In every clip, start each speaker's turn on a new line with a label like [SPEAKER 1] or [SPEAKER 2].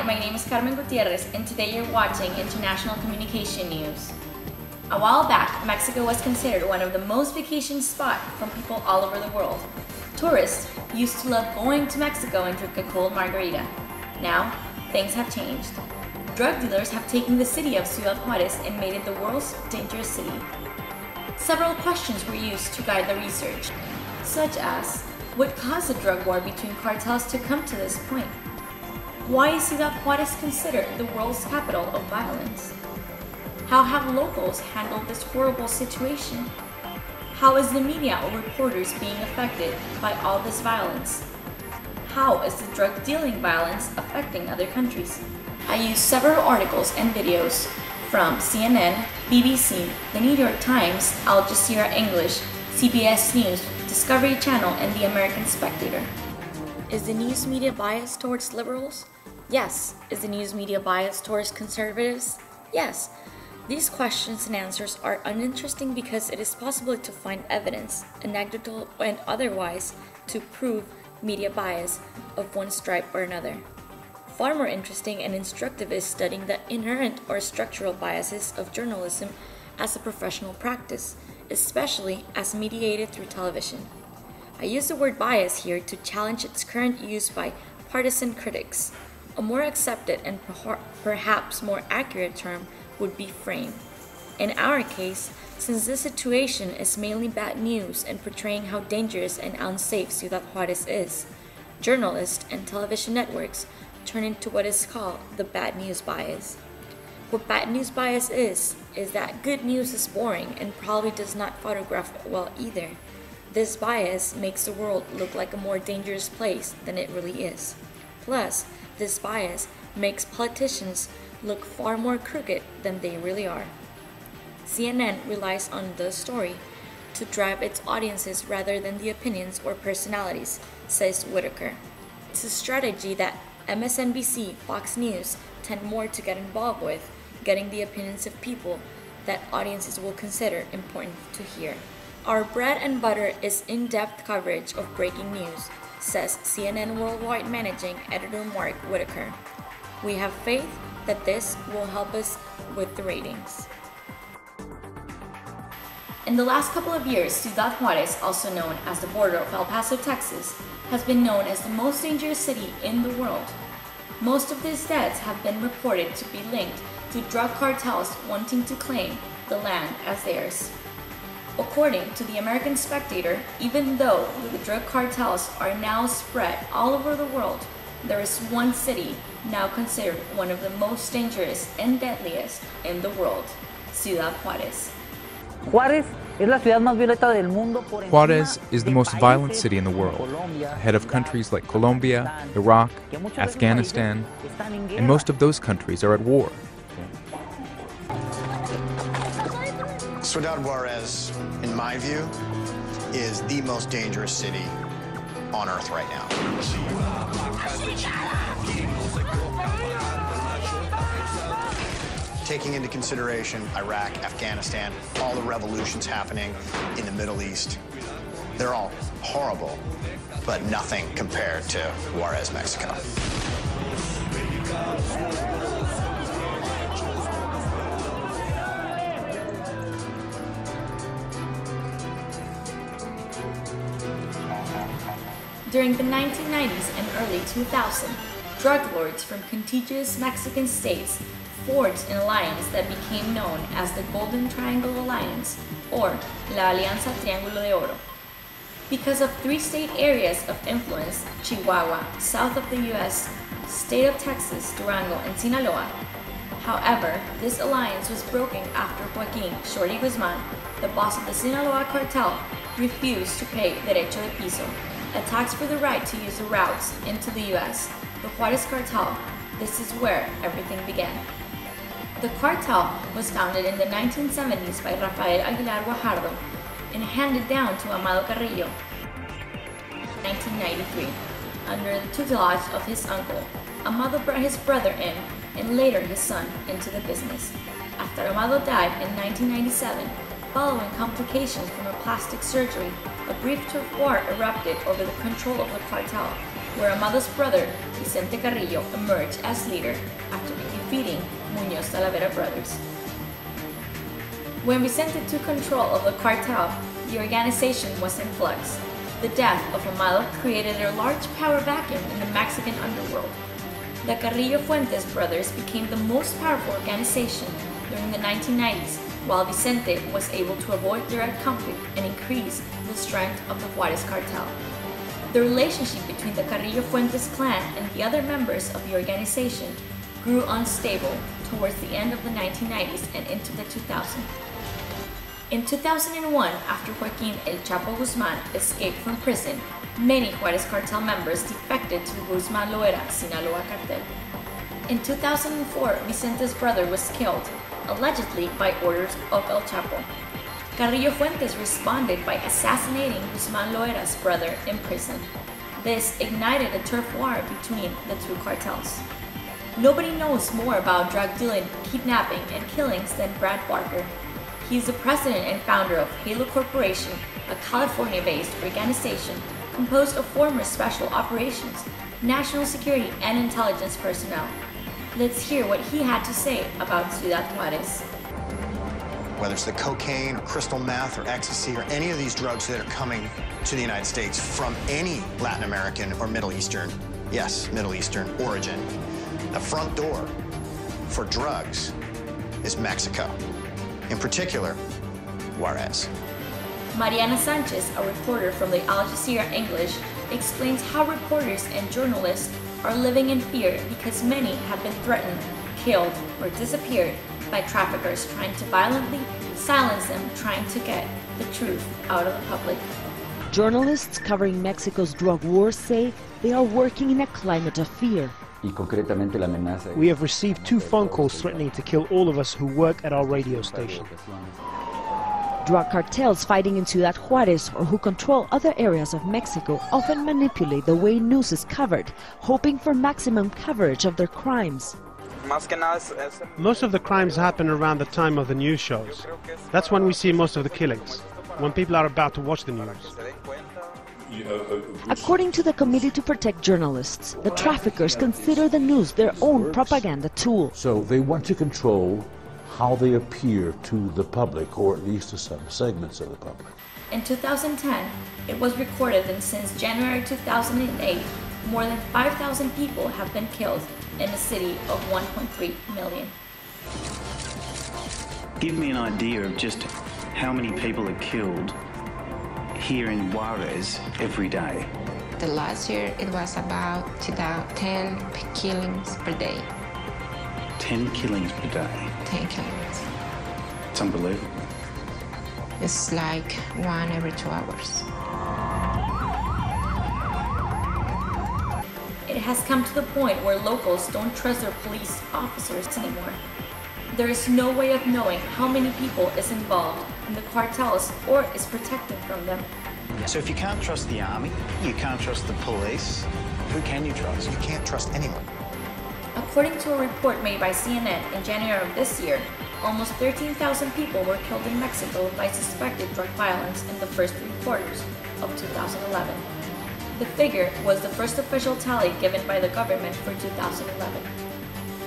[SPEAKER 1] my name is Carmen Gutierrez, and today you're watching International Communication News. A while back, Mexico was considered one of the most vacation spots from people all over the world. Tourists used to love going to Mexico and drink a cold margarita. Now, things have changed. Drug dealers have taken the city of Ciudad Juarez and made it the world's dangerous city. Several questions were used to guide the research, such as, what caused the drug war between cartels to come to this point? Why is Ciudad Juarez considered the world's capital of violence? How have locals handled this horrible situation? How is the media or reporters being affected by all this violence? How is the drug dealing violence affecting other countries? I used several articles and videos from CNN, BBC, The New York Times, Al Jazeera English, CBS News, Discovery Channel, and The American Spectator. Is the news media biased towards liberals? Yes. Is the news media biased towards conservatives? Yes. These questions and answers are uninteresting because it is possible to find evidence, anecdotal and otherwise, to prove media bias of one stripe or another. Far more interesting and instructive is studying the inherent or structural biases of journalism as a professional practice, especially as mediated through television. I use the word bias here to challenge its current use by partisan critics. A more accepted and perhaps more accurate term would be frame. In our case, since this situation is mainly bad news and portraying how dangerous and unsafe Ciudad Juarez is, journalists and television networks turn into what is called the bad news bias. What bad news bias is that good news is boring and probably does not photograph well either. This bias makes the world look like a more dangerous place than it really is. Plus, this bias makes politicians look far more crooked than they really are. CNN relies on the story to drive its audiences rather than the opinions or personalities, says Whitaker. It's a strategy that MSNBC, Fox News tend more to get involved with, getting the opinions of people that audiences will consider important to hear. Our bread and butter is in-depth coverage of breaking news, says CNN Worldwide Managing Editor Mark Whitaker. We have faith that this will help us with the ratings. In the last couple of years, Ciudad Juarez, also known as the border of El Paso, Texas, has been known as the most dangerous city in the world. Most of these deaths have been reported to be linked to drug cartels wanting to claim the land as theirs. According to the American Spectator, even though the drug cartels are now spread all over the world, there is one city now considered one of the most dangerous and deadliest in the world, Ciudad Juarez.
[SPEAKER 2] Juarez is the most violent city in the world, ahead of countries like Colombia, Iraq, Afghanistan, and most of those countries are at war.
[SPEAKER 3] Ciudad Juarez, in my view, is the most dangerous city on Earth right now. Taking into consideration Iraq, Afghanistan, all the revolutions happening in the Middle East, they're all horrible, but nothing compared to Juarez, Mexico.
[SPEAKER 1] During the 1990s and early 2000s, drug lords from contiguous Mexican states forged an alliance that became known as the Golden Triangle Alliance, or La Alianza Triángulo de Oro. Because of three state areas of influence, Chihuahua, south of the U.S., state of Texas, Durango, and Sinaloa. However, this alliance was broken after Joaquin Shorty Guzman, the boss of the Sinaloa cartel, refused to pay derecho de piso, a tax for the right to use the routes into the U.S., the Juarez cartel. This is where everything began. The cartel was founded in the 1970s by Rafael Aguilar Guajardo and handed down to Amado Carrillo in 1993 under the tutelage of his uncle. Amado brought his brother in and later his son into the business. After Amado died in 1997, following complications from a plastic surgery, a brief turf war erupted over the control of the cartel. where Amado's brother, Vicente Carrillo, emerged as leader after defeating Muñoz Talavera brothers. When Vicente took control of the cartel, the organization was in flux. The death of Amado created a large power vacuum in the Mexican underworld. The Carrillo Fuentes brothers became the most powerful organization during the 1990s, while Vicente was able to avoid direct conflict and increase the strength of the Juarez cartel. The relationship between the Carrillo Fuentes clan and the other members of the organization grew unstable towards the end of the 1990s and into the 2000s. In 2001, after Joaquin El Chapo Guzman escaped from prison, many Juarez cartel members defected to the Guzman Loera Sinaloa cartel. In 2004, Vicente's brother was killed, allegedly by orders of El Chapo. Carrillo Fuentes responded by assassinating Guzman Loera's brother in prison. This ignited a turf war between the two cartels. Nobody knows more about drug dealing, kidnapping, and killings than Brad Barker. He is the president and founder of Halo Corporation, a California-based organization composed of former special operations, national security, and intelligence personnel. Let's hear what he had to say about Ciudad Juarez.
[SPEAKER 3] Whether it's the cocaine or crystal meth or ecstasy or any of these drugs that are coming to the United States from any Latin American or Middle Eastern, yes, Middle Eastern origin, the front door for drugs is Mexico. In particular, Juarez.
[SPEAKER 1] Mariana Sanchez, a reporter from the Al Jazeera English, explains how reporters and journalists are living in fear because many have been threatened, killed, or disappeared by traffickers trying to violently silence them, trying to get the truth out of the public.
[SPEAKER 4] Journalists covering Mexico's drug wars say they are working in a climate of fear.
[SPEAKER 5] We have received 2 phone calls threatening to kill all of us who work at our radio station.
[SPEAKER 4] Drug cartels fighting in Ciudad Juarez or who control other areas of Mexico often manipulate the way news is covered, hoping for maximum coverage of their crimes.
[SPEAKER 5] Most of the crimes happen around the time of the news shows. That's when we see most of the killings, when people are about to watch the news.
[SPEAKER 4] According to the Committee to Protect Journalists, the traffickers consider the news their own propaganda tool.
[SPEAKER 6] So they want to control how they appear to the public, or at least to some segments of the public.
[SPEAKER 1] In 2010, it was recorded that since January 2008, more than 5,000 people have been killed in a city of 1.3 million.
[SPEAKER 7] Give me an idea of just how many people are killed here in Juarez every day.
[SPEAKER 8] The last year it was about 10 killings per day.
[SPEAKER 7] 10 killings per day?
[SPEAKER 8] 10 killings.
[SPEAKER 7] It's unbelievable.
[SPEAKER 8] It's like 1 every 2 hours.
[SPEAKER 1] It has come to the point where locals don't trust their police officers anymore. There is no way of knowing how many people is involved in the cartels or is protected from them.
[SPEAKER 3] So if you can't trust the army, you can't trust the police, who can you trust? You can't trust anyone.
[SPEAKER 1] According to a report made by CNN in January of this year, almost 13,000 people were killed in Mexico by suspected drug violence in the first 3 quarters of 2011. The figure was the first official tally given by the government for 2011.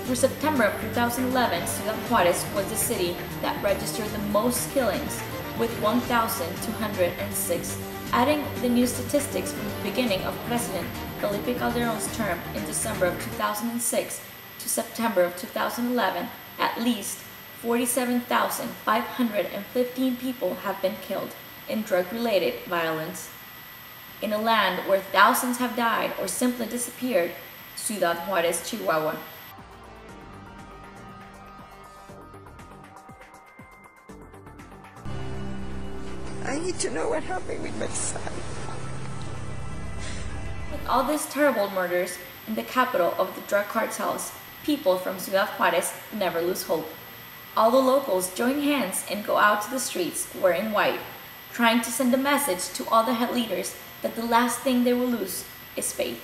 [SPEAKER 1] Through September of 2011, Ciudad Juarez was the city that registered the most killings, with 1,206, adding the new statistics from the beginning of President Felipe Calderon's term in December of 2006 to September of 2011. At least 47,515 people have been killed in drug-related violence. In a land where thousands have died or simply disappeared, Ciudad Juarez, Chihuahua.
[SPEAKER 9] I need to know what happened with my son.
[SPEAKER 1] With all these terrible murders in the capital of the drug cartels, people from Ciudad Juarez never lose hope. All the locals join hands and go out to the streets wearing white, trying to send a message to all the head leaders that the last thing they will lose is faith.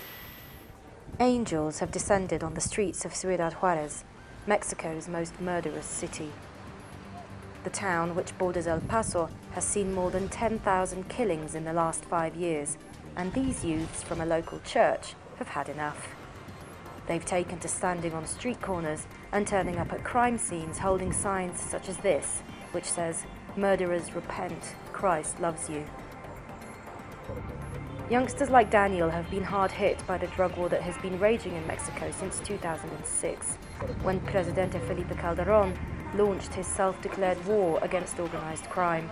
[SPEAKER 10] Angels have descended on the streets of Ciudad Juarez, Mexico's most murderous city. The town, which borders El Paso, has seen more than 10,000 killings in the last 5 years, and these youths from a local church have had enough. They've taken to standing on street corners and turning up at crime scenes holding signs such as this, which says, "Murderers repent, Christ loves you." Youngsters like Daniel have been hard hit by the drug war that has been raging in Mexico since 2006, when Presidente Felipe Calderón launched his self-declared war against organized crime.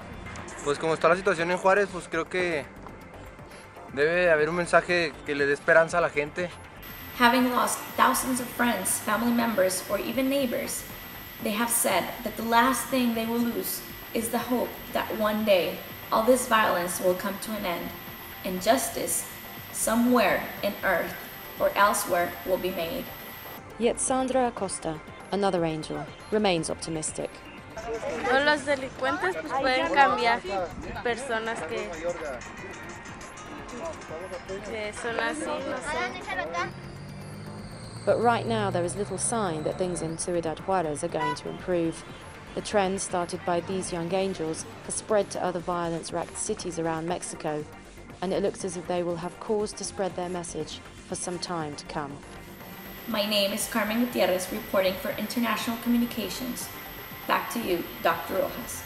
[SPEAKER 11] Pues como está la situación en Juárez, pues creo que debe haber un mensaje que le dé esperanza a la gente.
[SPEAKER 1] Having lost thousands of friends, family members, or even neighbors, they have said that the last thing they will lose is the hope that one day all this violence will come to an end and justice somewhere in earth or elsewhere will be made.
[SPEAKER 10] Yet Sandra Acosta, another angel, remains optimistic.
[SPEAKER 12] No, los delincuentes pues pueden cambiar, personas que son así, no sé.
[SPEAKER 10] But right now there is little sign that things in Ciudad Juarez are going to improve. The trend started by these young angels has spread to other violence-racked cities around Mexico, and it looks as if they will have cause to spread their message for some time to come.
[SPEAKER 1] My name is Carmen Gutierrez, reporting for International Communications. Back to you, Dr. Rojas.